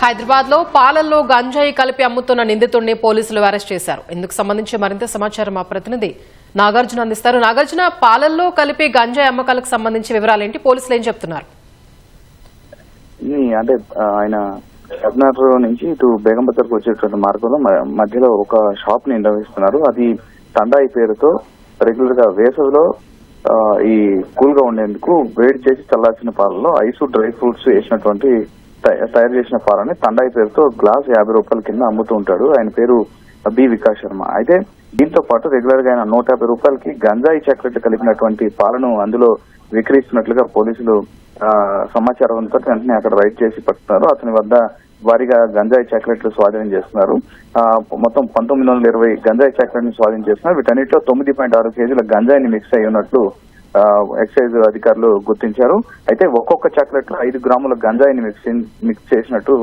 హైదరాబాద్ లో పాలల్లో గంజాయి కలిపి అమ్ముతున్న నిందితుడిని పోలీసులు అరెస్ట్ చేశారు. ఇందుకు సంబంధించి మరింత సమాచారం మా ప్రతినిధి నాగార్జున అందిస్తారు. నాగార్జున, పాలల్లో కలిపి గంజాయి అమ్మకాలకు సంబంధించి వివరాలేంటి? పోలీసులు ఏం చెప్తున్నారు? అంటే ఆయన షబ్నర్ నుంచి ఇటు బేగంబజార్కు వచ్చేటువంటి మార్గంలో మధ్యలో ఒక షాప్ ని నిర్వహిస్తున్నారు. అది తండాయి పేరుతో రెగ్యులర్ గా వేసవిలో ఈ కూల్ గా ఉండేందుకు వేడి చేసి చల్లార్చిన పాలలో ఐసు డ్రై ఫ్రూట్స్ వేసినటువంటి తయారు చేసిన పాలని తండాయి పేరుతో గ్లాస్ 50 రూపాయల కింద అమ్ముతూ ఉంటాడు. ఆయన పేరు బి వికాస్ శర్మ. అయితే దీంతో పాటు రెగ్యులర్ గా ఆయన 150 రూపాయలకి గంజాయి చాక్లెట్ కలిపినటువంటి పాలను అందులో విక్రయిస్తున్నట్లుగా పోలీసులు సమాచారంతో వెంటనే అక్కడ రైడ్ చేసి పట్టుతున్నారు. అతని వద్ద భారీగా గంజాయి చాక్లెట్లు స్వాధీనం చేస్తున్నారు. మొత్తం 1920 గంజాయి చాక్లెట్ ని స్వాధీనం చేస్తున్నారు. వీటన్నిటిలో 9.6 కేజీల గంజాయిని మిక్స్ అయి ఉన్నట్లు ఎక్సైజ్ అధికారులు గుర్తించారు. అయితే ఒక్కొక్క చాక్లెట్ లో 5 గ్రాముల గంజాయిని మిక్స్ చేసినట్టు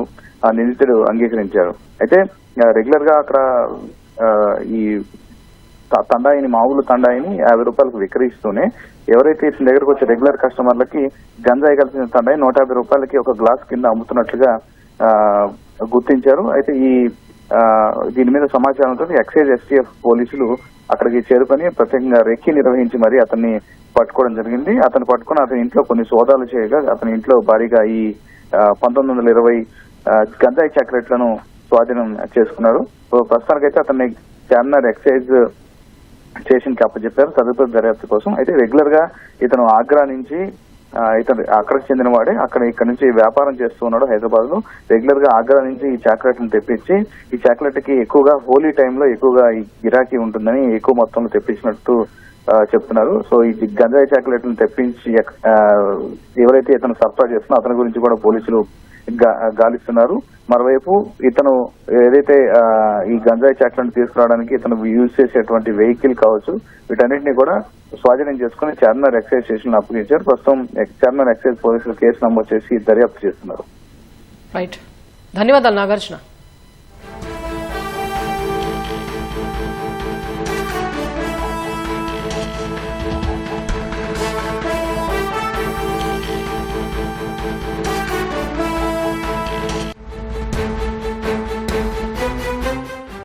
నిందితుడు అంగీకరించారు. అయితే రెగ్యులర్ గా అక్కడ ఈ తండాయిని మామూలు తండాయిని 50 రూపాయలకు విక్రయిస్తూనే ఎవరైతే ఇతని దగ్గరకు వచ్చే రెగ్యులర్ కస్టమర్లకి గంజాయి కలిసిన తండాయి 150 రూపాయలకి ఒక గ్లాస్ కింద అమ్ముతున్నట్లుగా గుర్తించారు. అయితే దీని మీద సమాచారంతో ఎక్సైజ్ STF పోలీసులు అక్కడికి చేరుకొని ప్రత్యేకంగా రెక్కి నిర్వహించి మరి అతన్ని పట్టుకోవడం జరిగింది. అతను పట్టుకుని అతని ఇంట్లో కొన్ని సోదాలు చేయగా అతని ఇంట్లో భారీగా ఈ 1920 గంజాయి చాక్లెట్లను స్వాధీనం చేసుకున్నారు. ప్రస్తుతానికైతే అతన్ని చార్మినార్ ఎక్సైజ్ స్టేషన్ కి అప్పచెప్పారు తదుపరి దర్యాప్తు కోసం. అయితే రెగ్యులర్ గా ఇతను ఆగ్రా నుంచి ఇతను అక్కడికి చెందిన వాడే ఇక్కడ నుంచి వ్యాపారం చేస్తూ ఉన్నాడు. హైదరాబాద్ లో రెగ్యులర్ గా ఆగ్రా నుంచి ఈ చాక్లెట్ ని తెప్పించి ఈ చాక్లెట్ కి ఎక్కువగా హోలీ టైంలో ఎక్కువగా ఈ గిరాకీ ఉంటుందని ఎక్కువ మొత్తంలో తెప్పించినట్టు చెప్తున్నారు. సో ఈ గంజాయి చాక్లెట్ ని తెప్పించి ఎవరైతే ఇతను సరఫరా చేస్తున్నా అతని గురించి కూడా పోలీసులు గాలిస్తున్నారు. మరోవైపు ఇతను ఏదైతే ఈ గంజాయి చాక్లెట్ తీసుకురావడానికి ఇతను యూజ్ చేసేటువంటి వెహికల్ కావచ్చు వీటన్నిటిని కూడా స్వాధీనం చేసుకుని చార్మినార్ ఎక్సైజ్ స్టేషన్ అప్పగించారు. ప్రస్తుతం చార్మినార్ ఎక్సైజ్ పోలీసులు కేసు నమోదు చేసి దర్యాప్తు చేస్తున్నారు. రైట్, ధన్యవాదాలు నాగార్జున.